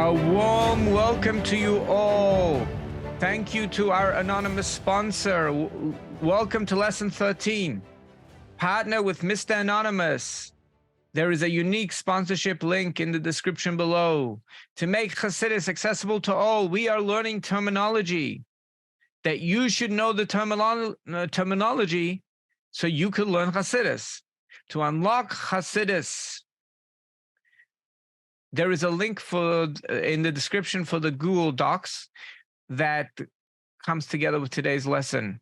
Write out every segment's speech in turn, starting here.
A warm welcome to you all. Thank you to our anonymous sponsor. Welcome to lesson 13. Partner with Mr. Anonymous. There is a unique sponsorship link in the description below. To make Chassidus accessible to all, we are learning terminology that you should know the terminology so you can learn Chassidus. To unlock Chassidus, there is a link in the description for the Google Docs that comes together with today's lesson.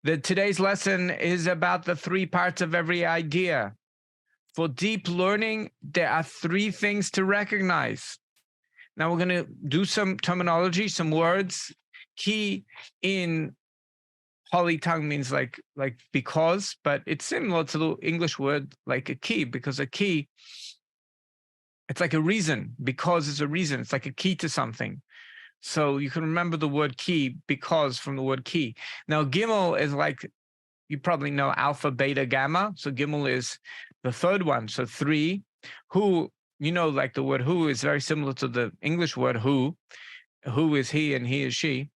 Today's lesson is about the three parts of every idea. For deep learning, there are three things to recognize. Now we're going to do some terminology, some words. Key in Holy Tongue means like because, but it's similar to the English word like a key, because a key, it's like a reason, because it's a reason. It's like a key to something. So you can remember the word key, because, from the word key. Now, Gimel is like, you probably know alpha, beta, gamma. So Gimel is the third one. So three. Who, you know, like the word who is very similar to the English word who. Who is he and he is she.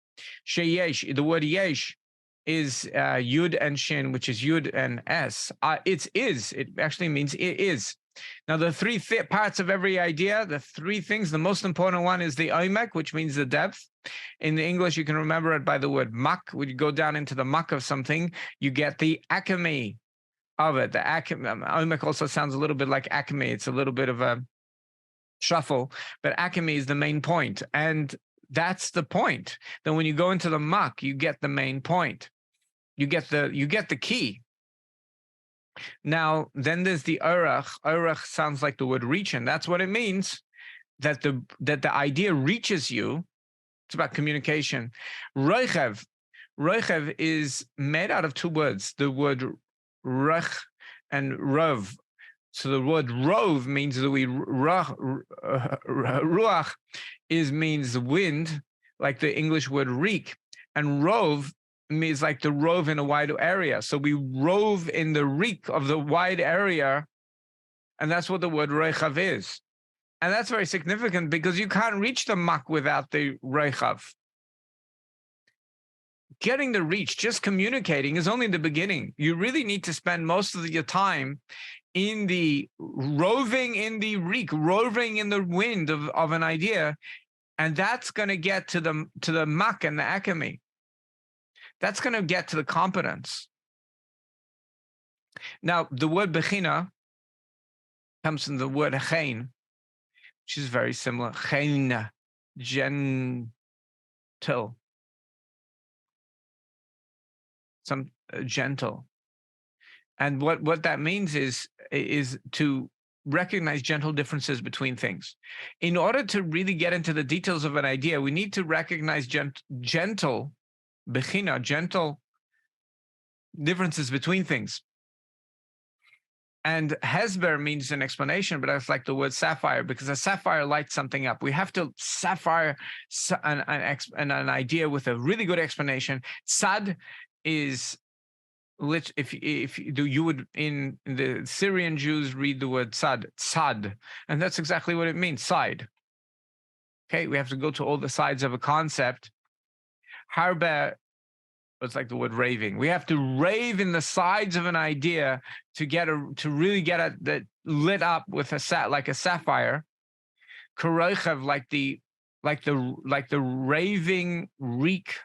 Sheyesh, the word yesh is yud and shin, which is yud and s. It actually means it is. Now, the three parts of every idea, the three things, the most important one is the Oneness, which means the depth. In the English, you can remember it by the word muck. When you go down into the muck of something, you get the acme of it. The Oneness also sounds a little bit like acme. It's a little bit of a shuffle, but acme is the main point. And that's the point. Then when you go into the muck, you get the main point. You get the key. Now, then there's the Aruch. Aruch sounds like the word reach, and that's what it means, that the idea reaches you. It's about communication. Vorachv. Vorachv is made out of two words, the word ruch and rov. So the word rov means ruach means wind, like the English word reek, and rov means like the rove in a wide area. So we rove in the reek of the wide area, and that's what the word vorachv is. And that's very significant because you can't reach the muck without the vorachv. Getting the reach, just communicating, is only the beginning. You really need to spend most of your time in the roving in the reek, roving in the wind of an idea, and that's going to get to the muck and the acme. That's going to get to the competence. Now, the word bechina comes from the word chen, which is very similar. Chen, gentle. Gentle. And what that means is to recognize gentle differences between things. In order to really get into the details of an idea, we need to recognize gentle, bechina, gentle differences between things. And hesber means an explanation, but that's like the word sapphire, because a sapphire lights something up. We have to sapphire an idea with a really good explanation. Sad is, if you would, in the Syrian Jews read the word sad, and that's exactly what it means, side. Okay, we have to go to all the sides of a concept. Harbe, it's like the word raving. We have to rave in the sides of an idea to really get it that lit up with like a sapphire. Vorachv, like the raving reek,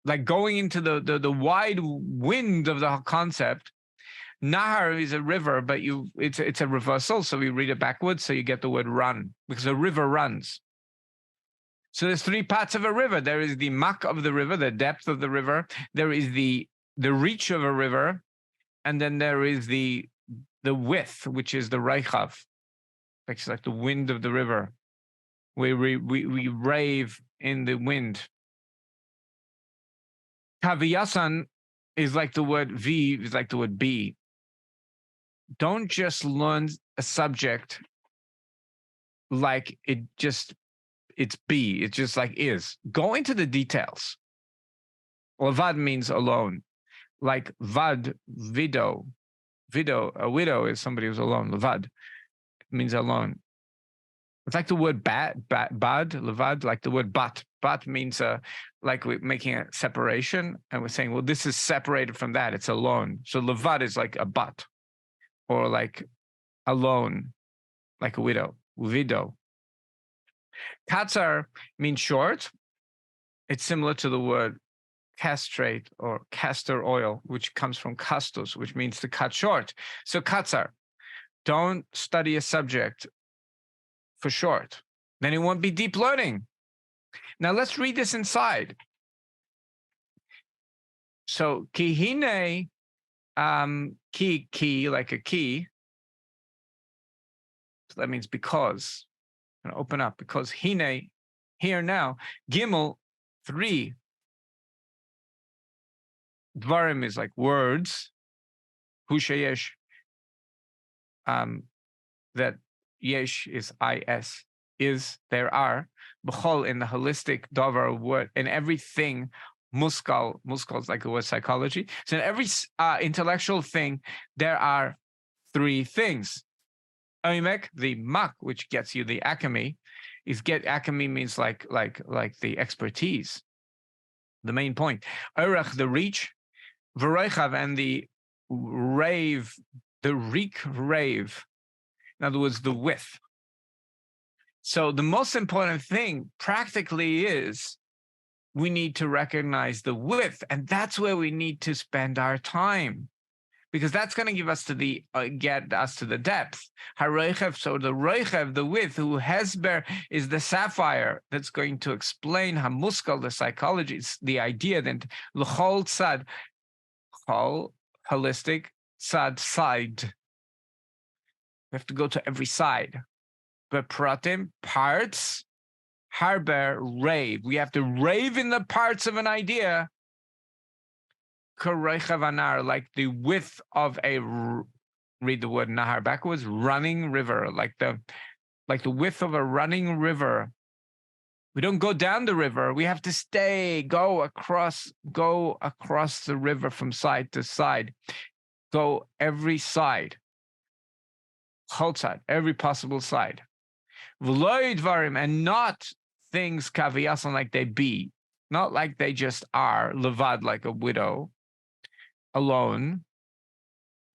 like going into the wide wind of the concept. Nahar is a river, but it's a reversal, so we read it backwards, so you get the word run, because a river runs. So there's three parts of a river. There is the muck of the river, the depth of the river. There is the reach of a river, and then there is the width, which is the vorachv, which is like the wind of the river. We rave in the wind. Kaviyasan is like the word V, is like the word be. Don't just learn a subject like it's be, it's just like is. Go into the details. Levad means alone. Like vad, widow. A widow is somebody who's alone. Levad means alone. It's like the word bad, levad, like the word bat. Bat means like we're making a separation, and we're saying, well, this is separated from that. It's alone. So levad is like a bat, or like alone, like a widow. Katzar means short. It's similar to the word castrate or castor oil, which comes from castus, which means to cut short. So katzar, don't study a subject for short. Then it won't be deep learning. Now let's read this inside. So kihine, key, like a key. So that means because. I'm gonna open up, because hine, here now. Gimel, 3. Dvarim is like words. Hushayesh, that yesh is is, there are. B'chol, in the holistic davar word, in everything, muskal is like the word psychology. So in every intellectual thing, there are 3 things. Omek, the mak, which gets you the akami, akami means like the expertise, the main point. Orech, the reach. Vorוחv, and the rave, the rave. In other words, the width. So the most important thing practically is we need to recognize the width, and that's where we need to spend our time, because that's going to give us to the get us to the depth. Harochev, so the rochev, the width, who hesber is the sapphire that's going to explain hamuskal, the psychology, it's the idea. Then l'chol tzad, chol, holistic, tzad, side. We have to go to every side. But pratim, parts, harber, rave. We have to rave in the parts of an idea. Koreichavanar, like the width of a, read the word nahar backwards, running river, like the width of a running river. We don't go down the river. We have to go across the river from side to side. Go every side. Chotzad, every possible side. V'lo dvarim, and not things kaviyasan, like they be, not like they just are, levad, like a widow, alone.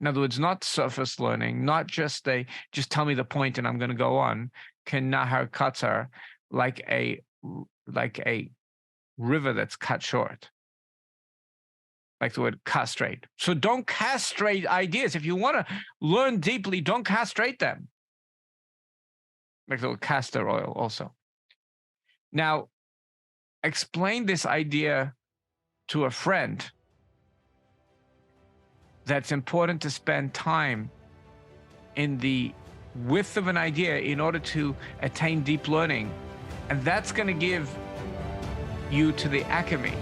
In other words, not surface learning, not just just tell me the point and I'm going to go on. Ken nahar katzar, like a river that's cut short. Like the word castrate. So don't castrate ideas. If you want to learn deeply, don't castrate them. Like the word castor oil also. Now, explain this idea to a friend. That's important to spend time in the width of an idea in order to attain deep learning. And that's going to give you to the akami.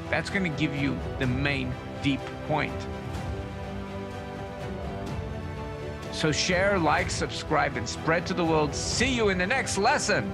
That's going to give you the main deep point. So share, like, subscribe, and spread to the world. See you in the next lesson.